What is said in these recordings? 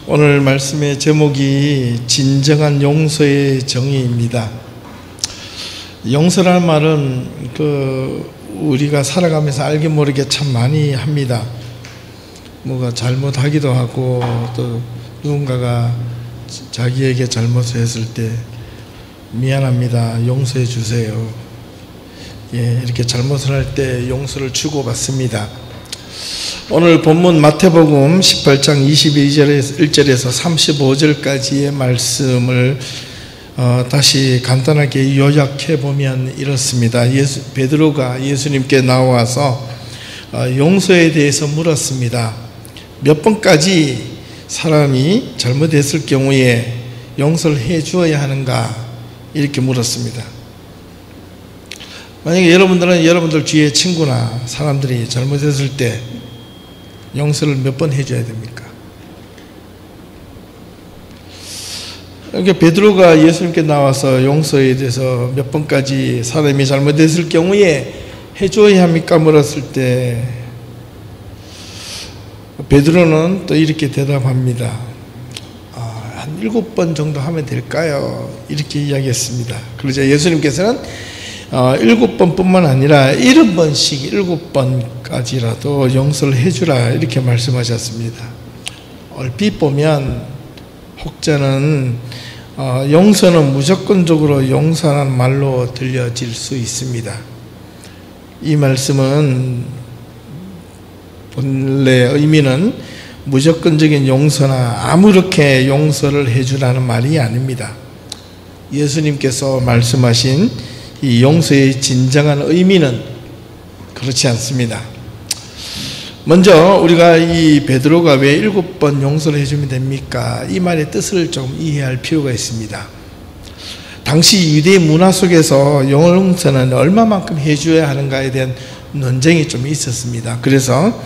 오늘 말씀의 제목이 진정한 용서의 정의입니다. 용서라는 말은 우리가 살아가면서 알게 모르게 참 많이 합니다. 뭐가 잘못하기도 하고, 또 누군가가 자기에게 잘못을 했을 때 미안합니다, 용서해 주세요, 이렇게 잘못을 할 때 용서를 주고받습니다. 오늘 본문 마태복음 18장 22절에서 35절까지의 말씀을 다시 간단하게 요약해 보면 이렇습니다. 베드로가 예수님께 나와서 용서에 대해서 물었습니다. 몇 번까지 사람이 잘못했을 경우에 용서를 해 주어야 하는가, 이렇게 물었습니다. 만약에 여러분들 주위의 친구나 사람들이 잘못했을 때 용서를 몇 번 해줘야 됩니까? 그러니까 베드로가 예수님께 나와서 용서에 대해서 몇 번까지 사람이 잘못했을 경우에 해줘야 합니까? 물었을 때 베드로는 또 이렇게 대답합니다. 한 7번 정도 하면 될까요? 이렇게 이야기했습니다. 그러자 예수님께서는 7번 뿐만 아니라 70번씩 7번까지라도 용서를 해주라, 이렇게 말씀하셨습니다. 얼핏 보면 혹자는 용서는 무조건적으로 용서하는 말로 들려질 수 있습니다. 이 말씀은 본래 의미는 무조건적인 용서나 아무렇게 용서를 해주라는 말이 아닙니다. 예수님께서 말씀하신 이 용서의 진정한 의미는 그렇지 않습니다. 먼저 우리가 이 베드로가 왜 7번 용서를 해주면 됩니까? 이 말의 뜻을 좀 이해할 필요가 있습니다. 당시 유대 문화 속에서 용서는 얼마만큼 해줘야 하는가에 대한 논쟁이 좀 있었습니다. 그래서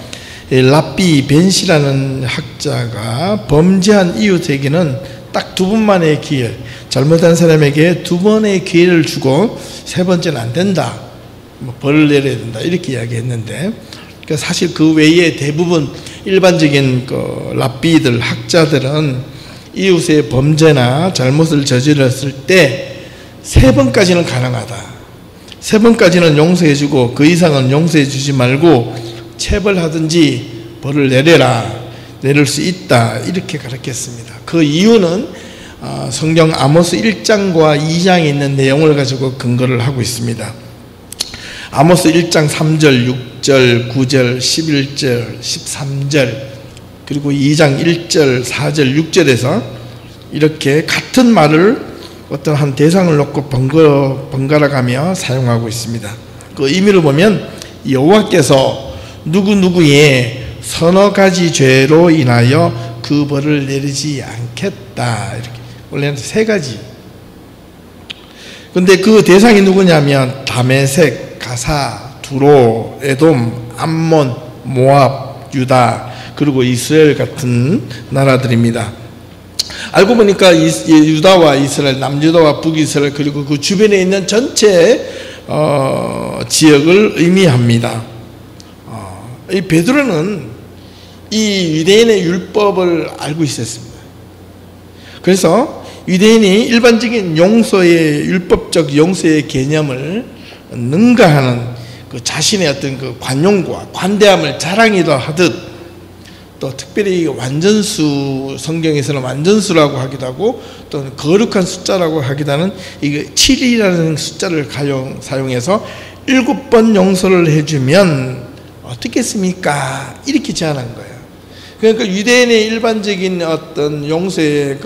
랍비 벤시라는 학자가 범죄한 이웃에게는 딱 2번만의 기회, 잘못한 사람에게 2번의 기회를 주고 3번째는 안 된다, 벌을 내려야 된다, 이렇게 이야기했는데, 사실 그 외에 대부분 일반적인 랍비들, 학자들은 이웃의 범죄나 잘못을 저질렀을 때 3번까지는 가능하다, 3번까지는 용서해주고 그 이상은 용서해주지 말고 체벌하든지 벌을 내릴 수 있다, 이렇게 가르쳤습니다. 그 이유는 성경 아모스 1장과 2장에 있는 내용을 가지고 근거를 하고 있습니다. 아모스 1장 3절, 6절, 9절, 11절, 13절, 그리고 2장 1절, 4절, 6절에서 이렇게 같은 말을 어떤 한 대상을 놓고 번갈아 가며 사용하고 있습니다. 그 의미를 보면 여호와께서 누구누구의 서너 가지 죄로 인하여 그 벌을 내리지 않겠다, 이렇게. 원래는 3가지. 근데 그 대상이 누구냐면 다메섹, 가사, 두로, 에돔, 암몬, 모압, 유다, 그리고 이스라엘 같은 나라들입니다. 알고 보니까 유다와 이스라엘, 남유다와 북이스라엘, 그리고 그 주변에 있는 전체 지역을 의미합니다. 이 베드로는 이 유대인의 율법을 알고 있었습니다. 그래서 유대인이 일반적인 용서의, 율법적 용서의 개념을 능가하는 그 자신의 어떤 그 관용과 관대함을 자랑이도 하듯, 또 특별히 완전수, 성경에서는 완전수라고 하기도 하고 또 거룩한 숫자라고 하기도 하는 이게 7이라는 숫자를 사용해서 7번 용서를 해주면 어떻겠습니까? 이렇게 제안한 거예요. 그러니까 유대인의 일반적인 어떤 용서의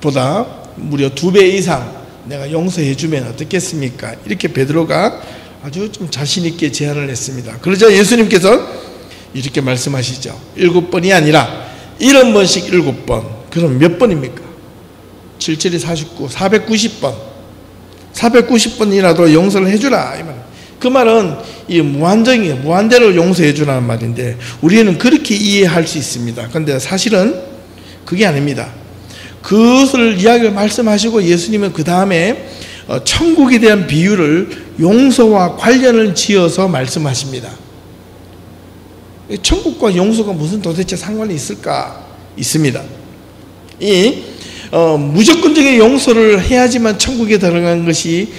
보다 무려 2배 이상 내가 용서해주면 어떻겠습니까? 이렇게 베드로가 아주 좀 자신있게 제안을 했습니다. 그러자 예수님께서 이렇게 말씀하시죠. 7번이 아니라 70번씩 7번. 그럼 몇 번입니까? 7, 7이 49, 490번. 490번이라도 용서를 해주라, 이 말. 그 말은 이 무한정이에요. 무한대로 용서해 주라는 말인데 우리는 그렇게 이해할 수 있습니다. 그런데 사실은 그게 아닙니다. 그것을 이야기를 말씀하시고 예수님은 그 다음에 천국에 대한 비유를 용서와 관련을 지어서 말씀하십니다. 천국과 용서가 무슨 도대체 상관이 있을까? 있습니다. 무조건적인 용서를 해야지만 천국에 들어가는 것이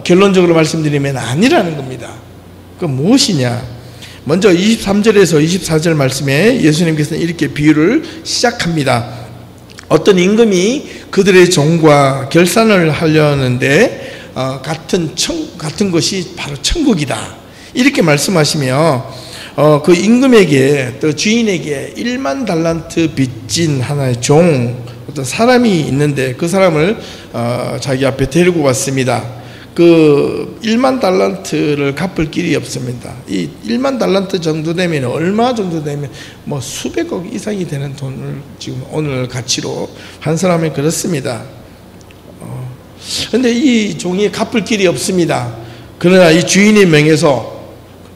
결론적으로 말씀드리면 아니라는 겁니다. 그 무엇이냐? 먼저 23절에서 24절 말씀에 예수님께서는 이렇게 비유를 시작합니다. 어떤 임금이 그들의 종과 결산을 하려는데 같은 것이 바로 천국이다, 이렇게 말씀하시며 그 임금에게, 또 주인에게 1만 달란트 빚진 하나의 종, 어떤 사람이 있는데 그 사람을 자기 앞에 데리고 왔습니다. 그 1만 달란트를 갚을 길이 없습니다. 이 1만 달란트 정도 되면, 얼마 정도 되면 뭐 수백억 이상이 되는 돈을 지금 오늘 가치로 환산하면 그렇습니다. 근데 이 종이 갚을 길이 없습니다. 그러나 이 주인의 명에서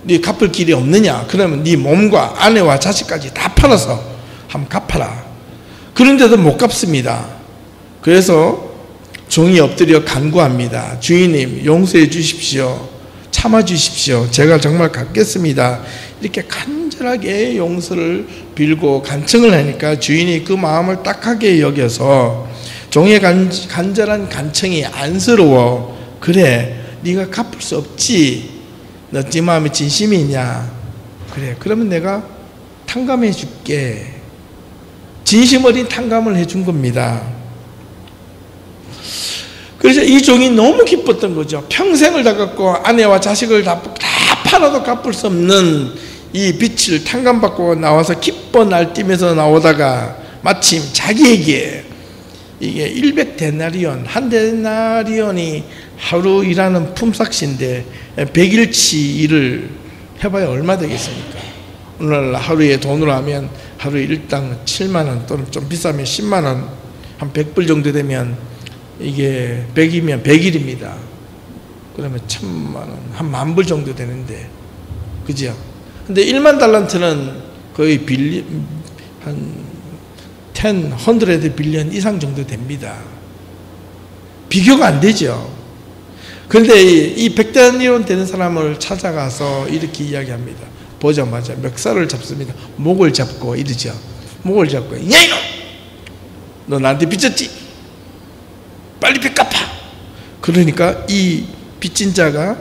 네 갚을 길이 없느냐? 그러면 네 몸과 아내와 자식까지 다 팔아서 한번 갚아라. 그런데도 못 갚습니다. 그래서 종이 엎드려 간구합니다. 주인님, 용서해 주십시오. 참아 주십시오. 제가 정말 갚겠습니다. 이렇게 간절하게 용서를 빌고 간청을 하니까 주인이 그 마음을 딱하게 여겨서 종의 간절한 간청이 안쓰러워. 그래, 네가 갚을 수 없지. 너 네 마음에 진심이 있냐? 그래, 그러면 내가 탕감해 줄게. 진심 어린 탕감을 해준 겁니다. 그래서 이 종이 너무 기뻤던 거죠. 평생을 다 갚고 아내와 자식을 다 팔아도 갚을 수 없는 이 빚을 탕감받고 나와서 기뻐 날뛰면서 나오다가 마침 자기에게 이게 100데나리온, 한 데나리온이 하루 일하는 품삯인데 100일치 일을 해봐야 얼마 되겠습니까? 오늘 하루에 돈으로 하면 하루 일당 7만원, 또는 좀 비싸면 10만원, 한 100불 정도 되면 이게 100이면 100일입니다. 그러면 1000만원, 한 10,000불 정도 되는데, 그죠? 근데 1만 달란트는 거의 한 100 빌리언 이상 정도 됩니다. 비교가 안 되죠. 그런데 이 100데나리온 되는 사람을 찾아가서 이렇게 이야기합니다. 보자마자 멱살을 잡습니다. 목을 잡고 이러죠. 목을 잡고, 야 이놈! 너 나한테 빚졌지? 빨리 빚 갚아! 그러니까 이 빚진 자가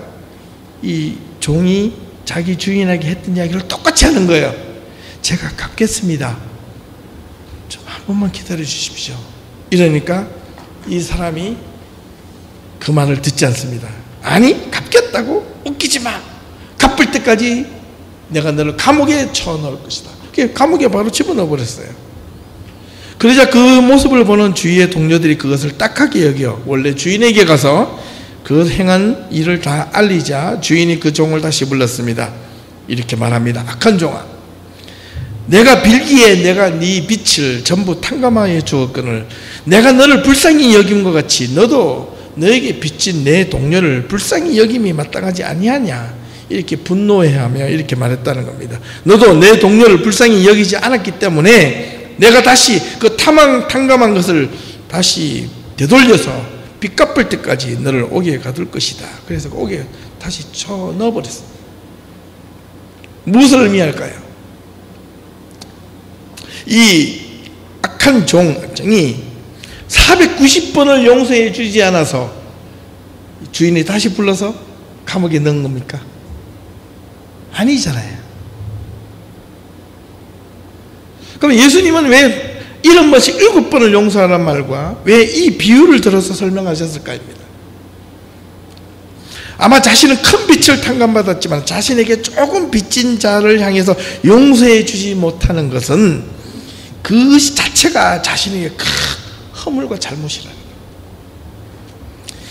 이 종이 자기 주인에게 했던 이야기를 똑같이 하는 거예요. 제가 갚겠습니다. 좀 한 번만 기다려 주십시오. 이러니까 이 사람이 그 말을 듣지 않습니다. 아니, 갚겠다고? 웃기지 마. 갚을 때까지 내가 너를 감옥에 쳐넣을 것이다. 감옥에 바로 집어넣어 버렸어요. 그러자 그 모습을 보는 주위의 동료들이 그것을 딱하게 여겨 원래 주인에게 가서 그 행한 일을 다 알리자 주인이 그 종을 다시 불렀습니다. 이렇게 말합니다. 악한 종아, 내가 빌기에 내가 네 빚을 전부 탕감하여 주었거늘 내가 너를 불쌍히 여긴 것 같이 너도 너에게 빚진 내 동료를 불쌍히 여김이 마땅하지 아니하냐? 이렇게 분노해하며 이렇게 말했다는 겁니다. 너도 내 동료를 불쌍히 여기지 않았기 때문에 내가 다시 그 탕감한 것을 다시 되돌려서 빚 갚을 때까지 너를 옥에 가둘 것이다. 그래서 옥에 다시 쳐 넣어버렸습니다. 무엇을 의미할까요? 이 악한 종이 490번을 용서해 주지 않아서 주인이 다시 불러서 감옥에 넣은 겁니까? 아니잖아요. 그럼 예수님은 왜 이런 번씩 7번을 용서하란 말과 왜 이 비유를 들어서 설명하셨을까입니다. 아마 자신은 큰 빚을 탕감받았지만 자신에게 조금 빚진 자를 향해서 용서해 주지 못하는 것은 그 자체가 자신에게 큰 허물과 잘못이라는 거예요.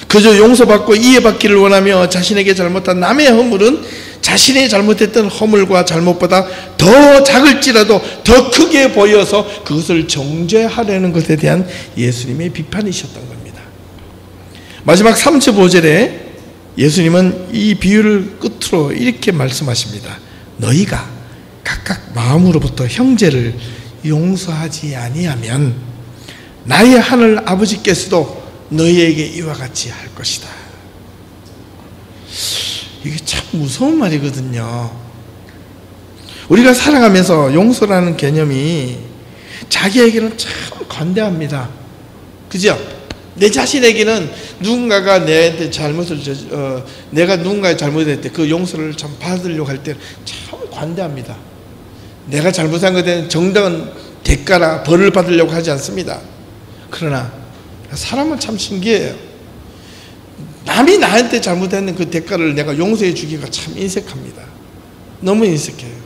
그저 용서받고 이해받기를 원하며 자신에게 잘못한 남의 허물은 자신이 잘못했던 허물과 잘못보다 더 작을지라도 더 크게 보여서 그것을 정죄하려는 것에 대한 예수님의 비판이셨던 겁니다. 마지막 35절에 예수님은 이 비유를 끝으로 이렇게 말씀하십니다. 너희가 각각 마음으로부터 형제를 용서하지 아니하면 나의 하늘 아버지께서도 너희에게 이와 같이 할 것이다. 이게 참 무서운 말이거든요. 우리가 살아가면서 용서라는 개념이 자기에게는 참 관대합니다. 그죠? 내 자신에게는 누군가가 내한테 잘못을 내가 누군가의 잘못을 했을 때 그 용서를 참 받으려고 할 때 참 관대합니다. 내가 잘못한 것에 대한 정당한 대가나 벌을 받으려고 하지 않습니다. 그러나 사람은 참 신기해요. 남이 나한테 잘못했는 그 대가를 내가 용서해 주기가 참 인색합니다. 너무 인색해요.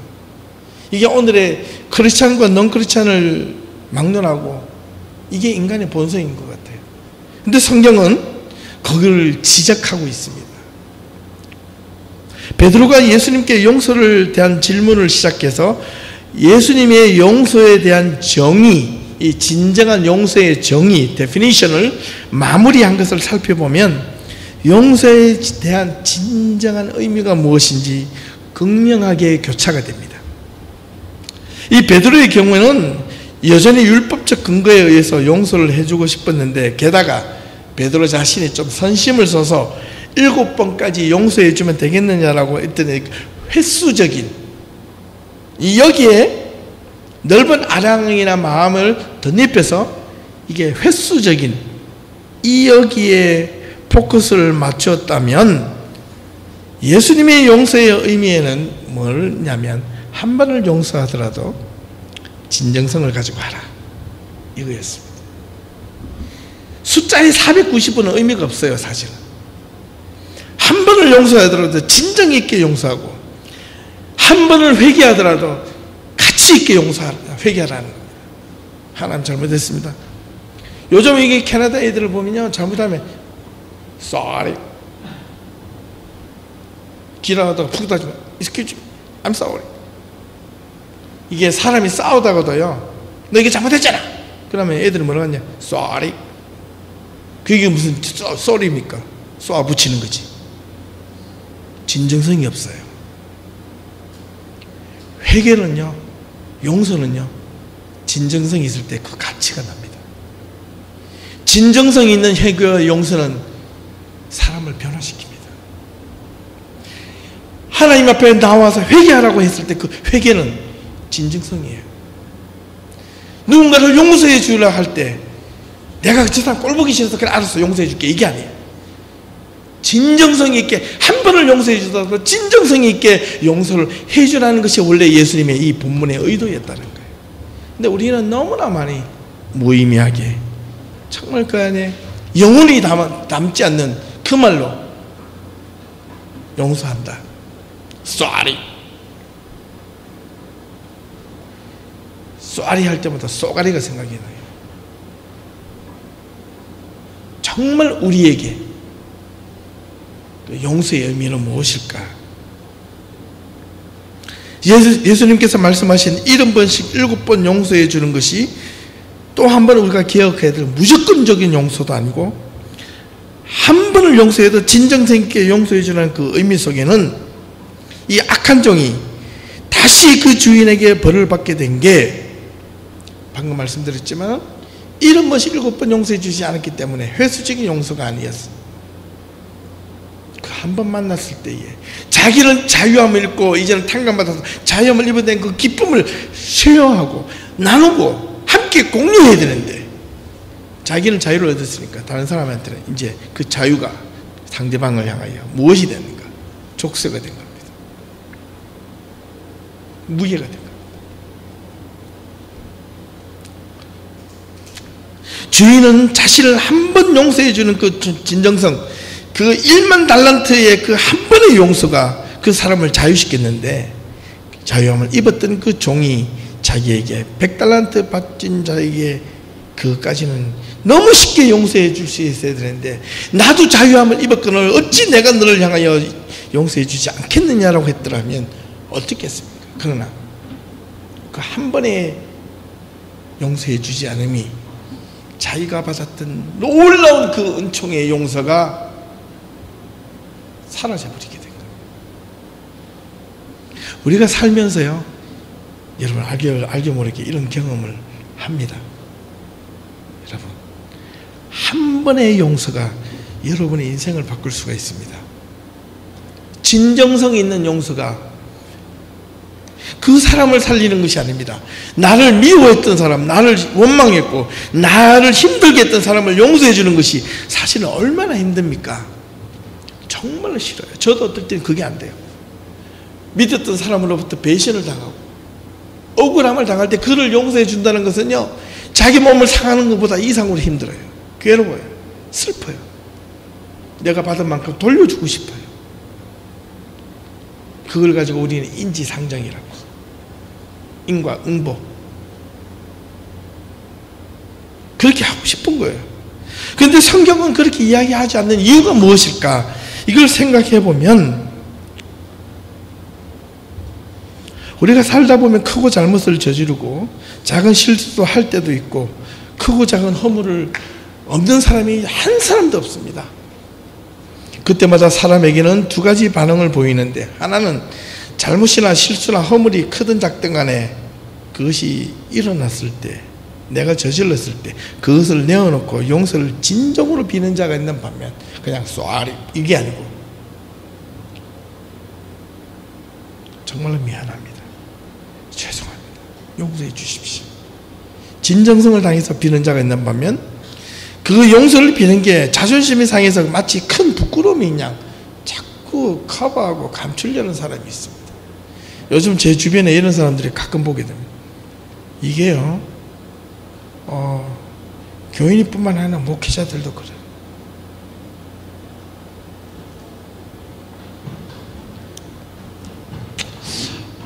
이게 오늘의 크리스찬과 넌 크리스찬을 막론하고 이게 인간의 본성인 것 같아요. 근데 성경은 그걸 지적하고 있습니다. 베드로가 예수님께 용서를 대한 질문을 시작해서 예수님의 용서에 대한 정의, 이 진정한 용서의 정의, 데피니션을 마무리한 것을 살펴보면 용서에 대한 진정한 의미가 무엇인지 극명하게 교차가 됩니다. 이 베드로의 경우에는 여전히 율법적 근거에 의해서 용서를 해주고 싶었는데, 게다가 베드로 자신이 좀 선심을 써서 7번까지 용서해 주면 되겠느냐라고 했더니 횟수적인, 여기에 넓은 아량이나 마음을 덧입혀서 이게 횟수적인 여기에 포커스를 맞추었다면 예수님의 용서의 의미에는 뭐냐면 한 번을 용서하더라도 진정성을 가지고 하라, 이거였습니다. 숫자에 490은 의미가 없어요. 사실은 한 번을 용서하더라도 진정 있게 용서하고, 한 번을 회개하더라도 가치 있게 회개하라는 겁니다. 하나님 잘못했습니다. 요즘 이게 캐나다 애들을 보면요, 잘못하면 sorry, 길어하다가 푹 다지면 excuse me, I'm sorry. 이게 사람이 싸우다가도요, 너 이게 잘못했잖아, 그러면 애들은 뭐라고 하냐, sorry. 그게 무슨 sorry입니까? 쏘아 붙이는 거지. 진정성이 없어요. 회개는요, 용서는요, 진정성이 있을 때 그 가치가 납니다. 진정성 있는 회개와 용서는 사람을 변화시킵니다. 하나님 앞에 나와서 회개하라고 했을 때 그 회개는 진정성이에요. 누군가를 용서해 주려 할 때 내가 저 사람 꼴보기 싫어서 그래 알았어 용서해 줄게, 이게 아니에요. 진정성 있게 한 번을 용서해 주더라도 진정성 있게 용서를 해주라는 것이 원래 예수님의 이 본문의 의도였다는 거예요. 근데 우리는 너무나 많이 무의미하게 정말 그 안에 영혼이 남지 않는 그 말로 용서한다, 쏘아리 할 때마다 쏘가리가 생각이 나요. 정말 우리에게 용서의 의미는 무엇일까? 예수님께서 말씀하신 70번씩 7번 용서해 주는 것이 또 한 번 우리가 기억해야 될 무조건적인 용서도 아니고, 한 번을 용서해도 진정성 있게 용서해 주는 그 의미 속에는 이 악한 종이 다시 그 주인에게 벌을 받게 된 게, 방금 말씀드렸지만 70번씩 7번 용서해 주지 않았기 때문에 횟수적인 용서가 아니었어. 그 한 번 만났을 때에 자기는 자유함을 입고 이제는 탕감받아서 자유함을 입어낸 그 기쁨을 쉐어하고 나누고 함께 공유해야 되는데, 자기는 자유를 얻었으니까 다른 사람한테는 이제 그 자유가 상대방을 향하여 무엇이 되는가? 족쇄가 된 겁니다. 무게가 된 겁니다. 주인은 자신을 한 번 용서해 주는 그 진정성, 그 1만 달란트의 그 한 번의 용서가 그 사람을 자유시켰는데, 자유함을 입었던 그 종이 자기에게 100달란트 받진 자에게 그것까지는 너무 쉽게 용서해 줄 수 있어야 되는데, 나도 자유함을 입었거늘 어찌 내가 너를 향하여 용서해 주지 않겠느냐라고 했더라면 어떻겠습니까? 그러나 그 한 번에 용서해 주지 않음이 자기가 받았던 놀라운 그 은총의 용서가 사라져버리게 된 거예요. 우리가 살면서요, 여러분 알게 모르게 이런 경험을 합니다. 여러분, 한 번의 용서가 여러분의 인생을 바꿀 수가 있습니다. 진정성 있는 용서가 그 사람을 살리는 것이 아닙니다. 나를 미워했던 사람, 나를 원망했고 나를 힘들게 했던 사람을 용서해 주는 것이 사실은 얼마나 힘듭니까? 정말로 싫어요. 저도 어떨 때는 그게 안 돼요. 믿었던 사람으로부터 배신을 당하고 억울함을 당할 때 그를 용서해 준다는 것은요, 자기 몸을 상하는 것보다 이상으로 힘들어요. 괴로워요. 슬퍼요. 내가 받은 만큼 돌려주고 싶어요. 그걸 가지고 우리는 인지상정이라고, 인과응보, 그렇게 하고 싶은 거예요. 그런데 성경은 그렇게 이야기하지 않는 이유가 무엇일까? 이걸 생각해 보면 우리가 살다 보면 크고 잘못을 저지르고 작은 실수도 할 때도 있고 크고 작은 허물을 없는 사람이 한 사람도 없습니다. 그때마다 사람에게는 두 가지 반응을 보이는데, 하나는 잘못이나 실수나 허물이 크든 작든 간에 그것이 일어났을 때, 내가 저질렀을 때 그것을 내어놓고 용서를 진정으로 비는 자가 있는 반면, 그냥 쏘아리 이게 아니고 정말로 미안합니다, 죄송합니다, 용서해 주십시오, 진정성을 당해서 비는 자가 있는 반면, 그 용서를 비는 게 자존심이 상해서 마치 큰 부끄러움인 양 자꾸 커버하고 감추려는 사람이 있습니다. 요즘 제 주변에 이런 사람들이 가끔 보게 됩니다. 이게요, 교인이뿐만 아니라 목회자들도 그래요.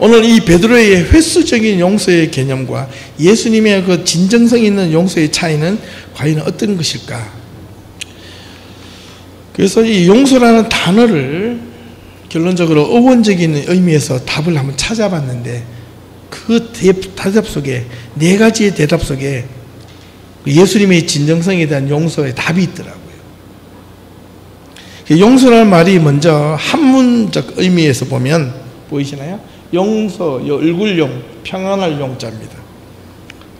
오늘 이 베드로의 횟수적인 용서의 개념과 예수님의 그 진정성 있는 용서의 차이는 과연 어떤 것일까? 그래서 이 용서라는 단어를 결론적으로 어원적인 의미에서 답을 한번 찾아봤는데, 그 대답 속에, 네 가지의 대답 속에 예수님의 진정성에 대한 용서의 답이 있더라고요. 용서라는 말이 먼저 한문적 의미에서 보면 보이시나요? 용서, 얼굴용, 평안할 용자입니다.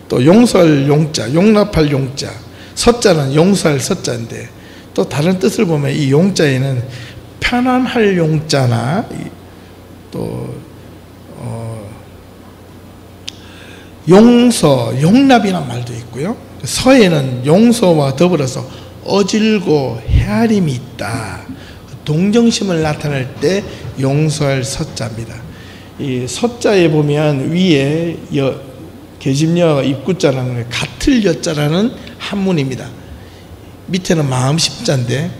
또 용서할 용자, 용납할 용자, 서자는 용서할 서자인데, 또 다른 뜻을 보면 이 용자에는 편안할 용자나 또 용서, 용납이라는 말도 있고요. 서에는 용서와 더불어서 어질고 헤아림이 있다, 동정심을 나타낼 때 용서할 서자입니다. 이 서자에 보면 위에 계집여 입구자라는 같을 여자라는 한문입니다. 밑에는 마음 십자인데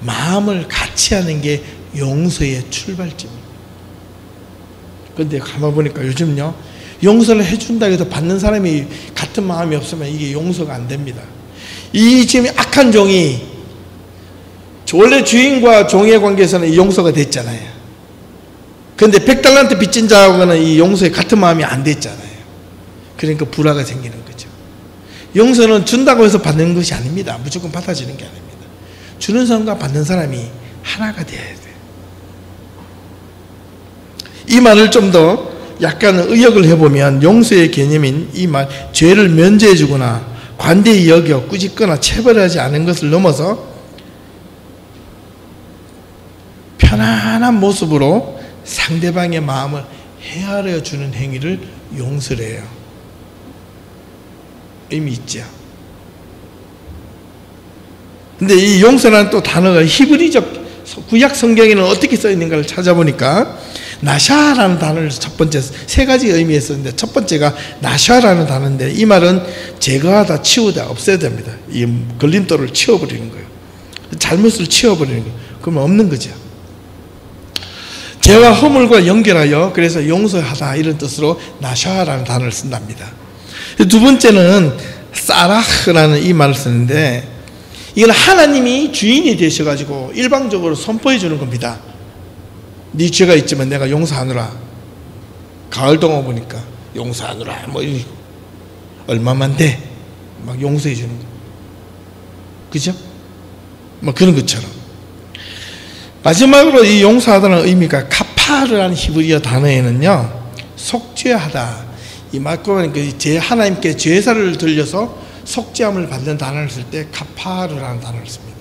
마음을 같이 하는 게 용서의 출발점입니다. 그런데 가만 보니까 요즘요, 용서를 해준다 해도 받는 사람이 같은 마음이 없으면 이게 용서가 안 됩니다. 이 지금 악한 종이 원래 주인과 종의 관계에서는 용서가 됐잖아요. 그런데 100달란트 빚진 자하고는 이 용서에 같은 마음이 안 됐잖아요. 그러니까 불화가 생기는 거죠. 용서는 준다고 해서 받는 것이 아닙니다. 무조건 받아지는 게 아닙니다. 주는 사람과 받는 사람이 하나가 돼야 돼요. 이 말을 좀 더 약간 의역을 해보면 용서의 개념인 이 말, 죄를 면제해 주거나 관대히 여겨 꾸짖거나 체벌하지 않은 것을 넘어서 편안한 모습으로 상대방의 마음을 헤아려 주는 행위를 용서래요. 의미 있죠. 근데 이 용서라는 또 단어가 히브리적 구약 성경에는 어떻게 써 있는가를 찾아보니까 나샤라는 단어를 첫 번째 세 가지 의미에 썼는데, 첫 번째가 나샤라는 단어인데, 이 말은 제거하다, 치우다, 없애야 됩니다. 이 걸림돌을 치워버리는 거예요. 잘못을 치워버리는 거예요. 그러면 없는 거죠. 죄와 허물과 연결하여, 그래서 용서하다 이런 뜻으로 나샤라는 단어를 쓴답니다. 두 번째는 사라흐라는 이 말을 쓰는데, 이건 하나님이 주인이 되셔가지고 일방적으로 선포해 주는 겁니다. 네 죄가 있지만 내가 용서하노라. 가을 동안 보니까 용서하노라, 뭐 얼마만 돼, 막 용서해 주는 거, 그죠? 뭐 그런 것처럼. 마지막으로 이 용서하다는 의미가 카파르라는 히브리어 단어에는요, 속죄하다, 이 맞고 보니까 하나님께 제사를 들려서 속죄함을 받는 단어를 쓸 때 카파르라는 단어를 씁니다.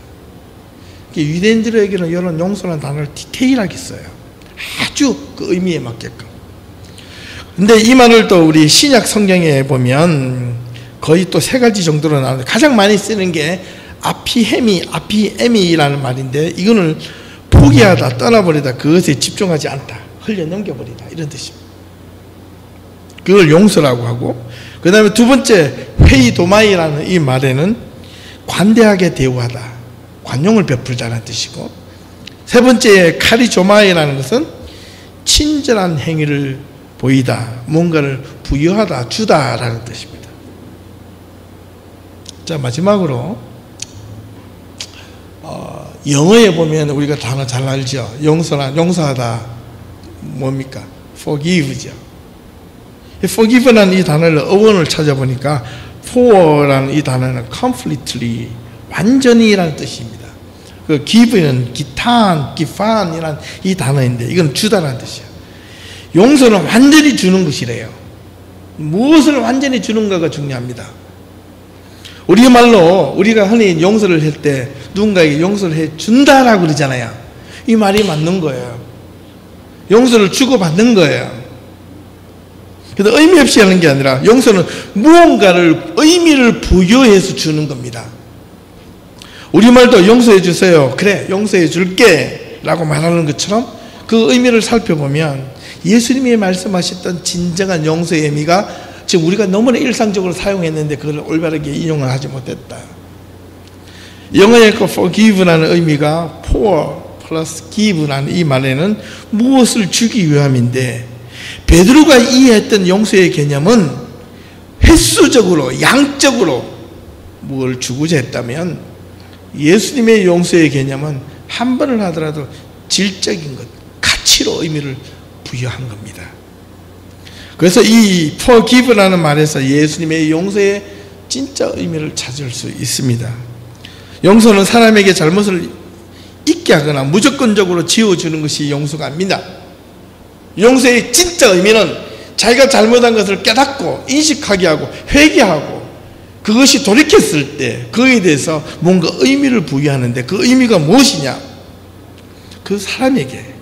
유대인들에게는 이런 용서라는 단어를 디테일하게 써요. 아주 그 의미에 맞게끔. 근데 이 말을 또 우리 신약 성경에 보면 거의 또 3가지 정도로 나오는데, 가장 많이 쓰는 게 아피에미라는 말인데, 이거는 포기하다, 떠나버리다, 그것에 집중하지 않다, 흘려 넘겨버리다, 이런 뜻입니다. 그걸 용서라고 하고, 그 다음에 두 번째 회이도마이라는 이 말에는 관대하게 대우하다, 관용을 베풀자라는 뜻이고, 세 번째 카리조마이라는 것은 친절한 행위를 보이다, 뭔가를 부여하다, 주다라는 뜻입니다. 자, 마지막으로 영어에 보면 우리가 단어 잘 알죠. 용서하다 뭡니까? forgive죠. forgive라는 이 단어를 어원을 찾아보니까 for라는 이 단어는 completely, 완전히라는 뜻입니다. 그 give는 기판이라는 이 단어인데, 이건 주다라는 뜻이에요. 용서는 완전히 주는 것이래요. 무엇을 완전히 주는가가 중요합니다. 우리말로 우리가 흔히 용서를 할 때 누군가에게 용서를 해 준다라고 그러잖아요. 이 말이 맞는 거예요. 용서를 주고받는 거예요. 그래서 의미 없이 하는 게 아니라 용서는 무언가를 의미를 부여해서 주는 겁니다. 우리말도 용서해 주세요, 그래 용서해 줄게 라고 말하는 것처럼 그 의미를 살펴보면 예수님이 말씀하셨던 진정한 용서의 의미가 지금 우리가 너무나 일상적으로 사용했는데 그걸 올바르게 인용을 하지 못했다. 영어의 그 forgive라는 의미가 pour plus give라는 이 말에는 무엇을 주기 위함인데, 베드로가 이해했던 용서의 개념은 횟수적으로, 양적으로 무엇을 주고자 했다면, 예수님의 용서의 개념은 한 번을 하더라도 질적인 것, 가치로 의미를 부여한 겁니다. 그래서 이 forgive라는 말에서 예수님의 용서의 진짜 의미를 찾을 수 있습니다. 용서는 사람에게 잘못을 잊게 하거나 무조건적으로 지워주는 것이 용서가 아닙니다. 용서의 진짜 의미는 자기가 잘못한 것을 깨닫고 인식하게 하고 회개하고, 그것이 돌이켰을 때 그에 대해서 뭔가 의미를 부여하는데, 그 의미가 무엇이냐? 그 사람에게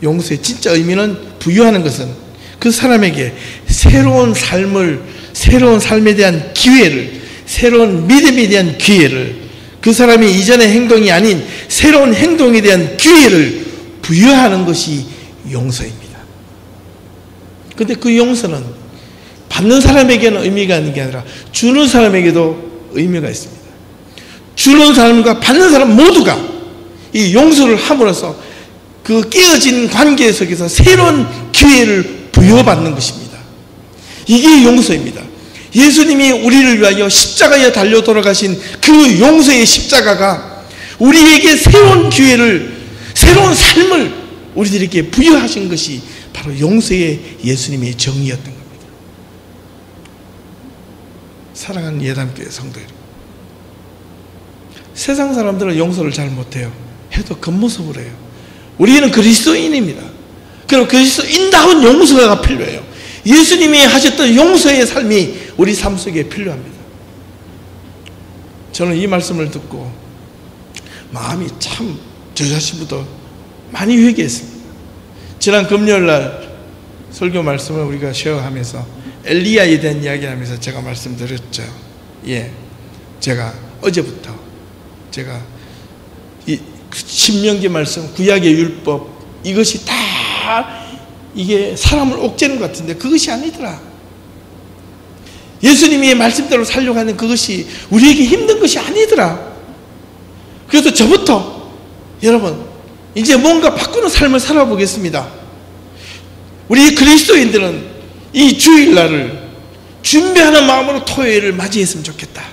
용서의 진짜 의미는 부여하는 것은 그 사람에게 새로운 삶에 대한 기회를, 새로운 믿음에 대한 기회를, 그 사람이 이전의 행동이 아닌 새로운 행동에 대한 기회를 부여하는 것이 용서입니다. 그런데 그 용서는 받는 사람에게는 의미가 있는 게 아니라 주는 사람에게도 의미가 있습니다. 주는 사람과 받는 사람 모두가 이 용서를 함으로써 그 깨어진 관계 속에서 새로운 기회를 부여받는 것입니다. 이게 용서입니다. 예수님이 우리를 위하여 십자가에 달려 돌아가신 그 용서의 십자가가 우리에게 새로운 기회를, 새로운 삶을 우리들에게 부여하신 것이 바로 용서의 예수님의 정의였던 겁니다. 사랑하는 예담교회 성도 여러분, 세상 사람들은 용서를 잘 못해요. 해도 겉모습으로 해요. 우리는 그리스도인입니다. 그럼 그리스도인다운 용서가 필요해요. 예수님이 하셨던 용서의 삶이 우리 삶 속에 필요합니다. 저는 이 말씀을 듣고 마음이 참 저 자신부터 많이 회개했습니다. 지난 금요일날 설교 말씀을 우리가 쉐어하면서 엘리야에 대한 이야기하면서 제가 말씀드렸죠. 제가 어제부터 제가 이 신명기 말씀, 구약의 율법, 이것이 다 이게 사람을 옥죄는 것 같은데 그것이 아니더라. 예수님이 말씀대로 살려고 하는 그것이 우리에게 힘든 것이 아니더라. 그래서 저부터 여러분 이제 뭔가 바꾸는 삶을 살아보겠습니다. 우리 그리스도인들은 이 주일날을 준비하는 마음으로 토요일을 맞이했으면 좋겠다.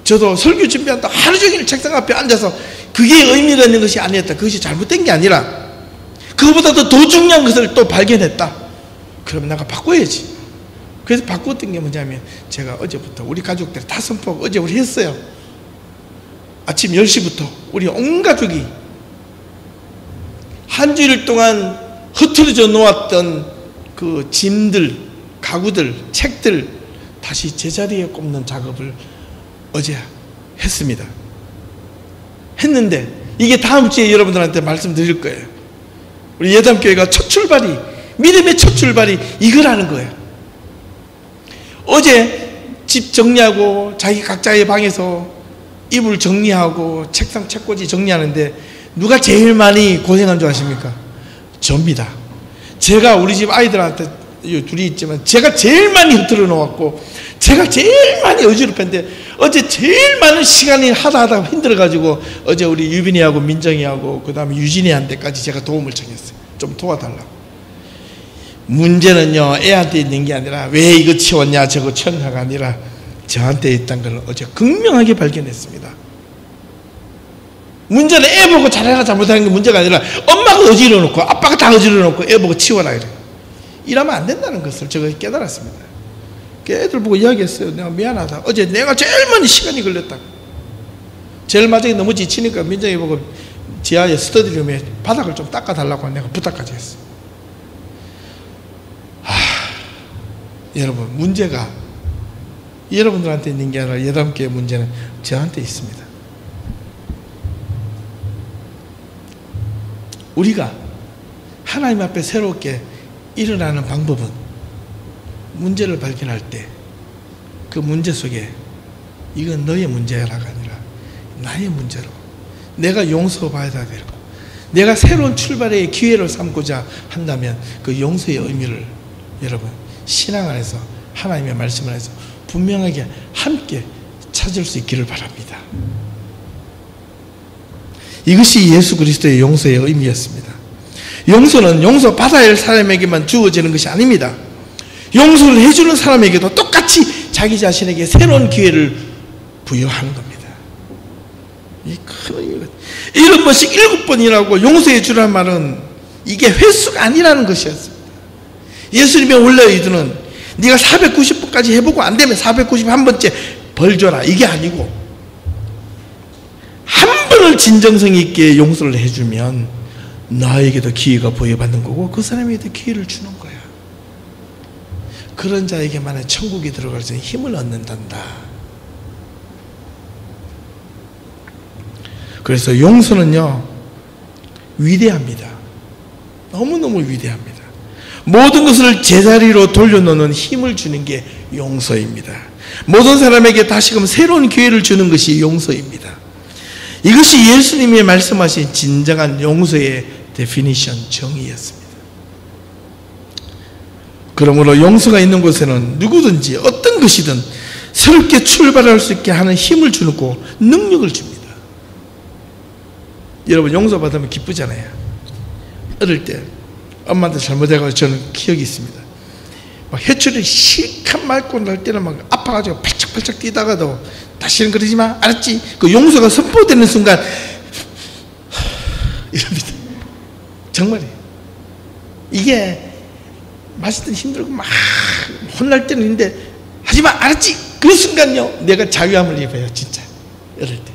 저도 설교 준비한다 하루 종일 책상 앞에 앉아서 그게 의미가 있는 것이 아니었다. 그것이 잘못된 게 아니라 그것보다도 더 중요한 것을 또 발견했다. 그러면 내가 바꿔야지. 그래서 바꿨던 게 뭐냐면 제가 어제부터 우리 가족들 다 선포하고 어제 우리 했어요. 아침 10시부터 우리 온 가족이 한 주일 동안 흐트러져 놓았던 그 짐들, 가구들, 책들 다시 제자리에 꼽는 작업을 어제 했습니다. 했는데 이게 다음 주에 여러분들한테 말씀드릴 거예요. 우리 예담교회가 첫 출발이 믿음의 첫 출발이 이거라는 거예요. 어제 집 정리하고 자기 각자의 방에서 이불 정리하고 책상 책꽂이 정리하는데 누가 제일 많이 고생한 줄 아십니까? 접니다. 제가 우리 집 아이들한테 둘이 있지만 제가 제일 많이 흐트러 놓았고 제가 제일 많이 어지럽혔는데 어제 제일 많은 시간이 하다 힘들어가지고 어제 우리 유빈이하고 민정이하고 그 다음에 유진이한테까지 제가 도움을 청했어요. 좀 도와달라고. 문제는요, 애한테 있는 게 아니라 왜 이거 치웠냐 저거 치웠냐가 아니라 저한테 있다는 걸 어제 극명하게 발견했습니다. 문제는 애 보고 잘해라 잘못하는 게 문제가 아니라 엄마가 어지러 놓고 아빠가 다 어지러 놓고 애 보고 치워라 이래. 이러면 안 된다는 것을 제가 깨달았습니다. 애들 보고 이야기했어요. 내가 미안하다. 어제 내가 제일 많이 시간이 걸렸다고. 제일 마지막에 너무 지치니까 민정이 보고 지하에 스터디룸에 바닥을 좀 닦아달라고 내가 부탁까지 했어. 여러분, 문제가 여러분들한테 있는 게 아니라 여담교회 문제는 저한테 있습니다. 우리가 하나님 앞에 새롭게 일어나는 방법은 문제를 발견할 때 그 문제 속에 이건 너의 문제라가 아니라 나의 문제로 내가 용서받아야 되고 내가 새로운 출발의 기회를 삼고자 한다면 그 용서의 의미를 여러분 신앙 안에서 하나님의 말씀 안에서 분명하게 함께 찾을 수 있기를 바랍니다. 이것이 예수 그리스도의 용서의 의미였습니다. 용서는 용서받아야 할 사람에게만 주어지는 것이 아닙니다. 용서를 해주는 사람에게도 똑같이 자기 자신에게 새로운 기회를 부여하는 겁니다. 이 큰 의미가 7번씩 7번이라고 용서해 주라는 말은 이게 횟수가 아니라는 것이었습니다. 예수님의 원래 의도는 네가 490번까지 해보고 안 되면 491번째 벌 줘라 이게 아니고 한 번을 진정성 있게 용서를 해주면 나에게도 기회가 부여받는 거고 그 사람에게도 기회를 주는 거야. 그런 자에게만은 천국에 들어갈 수 있는 힘을 얻는단다. 그래서 용서는요 위대합니다. 너무너무 위대합니다. 모든 것을 제자리로 돌려놓는 힘을 주는 게 용서입니다. 모든 사람에게 다시금 새로운 기회를 주는 것이 용서입니다. 이것이 예수님이 말씀하신 진정한 용서의 데피니션, 정의였습니다. 그러므로 용서가 있는 곳에는 누구든지 어떤 것이든 새롭게 출발할 수 있게 하는 힘을 주고 능력을 줍니다. 여러분 용서받으면 기쁘잖아요. 어릴 때 엄마한테 잘못해가지고 저는 기억이 있습니다. 막 해초리 실컷 맑고 날 때는 막 아파가지고 팔짝팔짝 뛰다가도 다시는 그러지 마 알았지? 그 용서가 선포되는 순간 이럽니다. 정말이에요. 이게 맛있든 힘들고 막 혼날 때는 있는데 하지마 알았지? 그 순간요 내가 자유함을 입어요. 진짜 어릴 때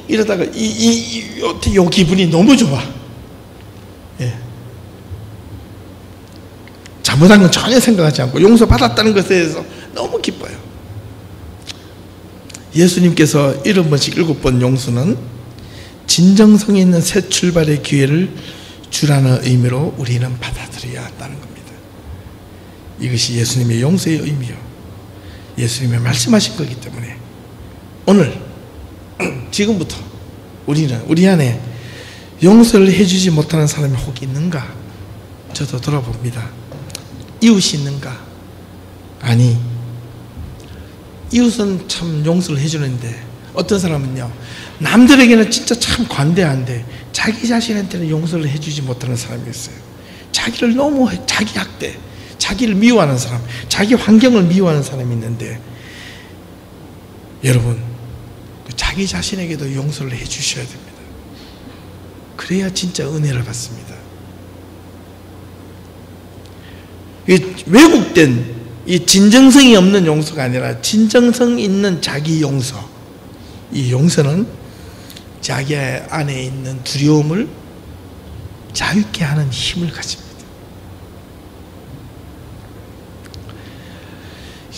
이러다가 요 기분이 너무 좋아. 예. 잘못한 건 전혀 생각하지 않고 용서받았다는 것에 대해서 너무 기뻐요. 예수님께서 7번씩 7번 용서는 진정성 있는 새 출발의 기회를 주라는 의미로 우리는 받아들여야 한다는 겁니다. 이것이 예수님의 용서의 의미요 예수님이 말씀하신 거기 때문에 오늘 지금부터 우리는 우리 안에 용서를 해주지 못하는 사람이 혹 있는가? 저도 돌아봅니다. 이웃이 있는가? 아니, 이웃은 참 용서를 해주는데 어떤 사람은요 남들에게는 진짜 참 관대한데 자기 자신한테는 용서를 해주지 못하는 사람이 있어요. 자기를 너무 자기 학대, 자기를 미워하는 사람, 자기 환경을 미워하는 사람이 있는데 여러분 자기 자신에게도 용서를 해 주셔야 됩니다. 그래야 진짜 은혜를 받습니다. 왜곡된 이 진정성이 없는 용서가 아니라 진정성 있는 자기 용서. 이 용서는 자기 안에 있는 두려움을 자유케 하는 힘을 가집니다.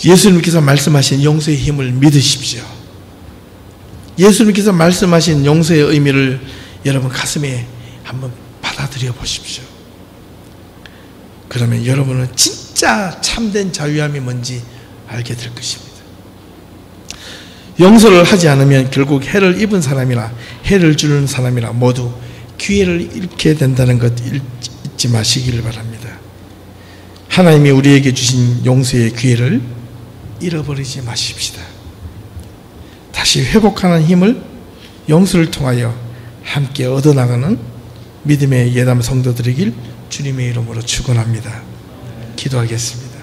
예수님께서 말씀하신 용서의 힘을 믿으십시오. 예수님께서 말씀하신 용서의 의미를 여러분 가슴에 한번 받아들여 보십시오. 그러면 여러분은 진짜 참된 자유함이 뭔지 알게 될 것입니다. 용서를 하지 않으면 결국 해를 입은 사람이나 해를 주는 사람이나 모두 기회를 잃게 된다는 것 잊지 마시기를 바랍니다. 하나님이 우리에게 주신 용서의 기회를 잃어버리지 마십시다. 다시 회복하는 힘을 용서를 통하여 함께 얻어나가는 믿음의 예담 성도들이길 주님의 이름으로 축원합니다. 기도하겠습니다.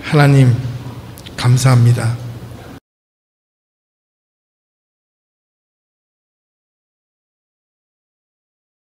하나님 감사합니다.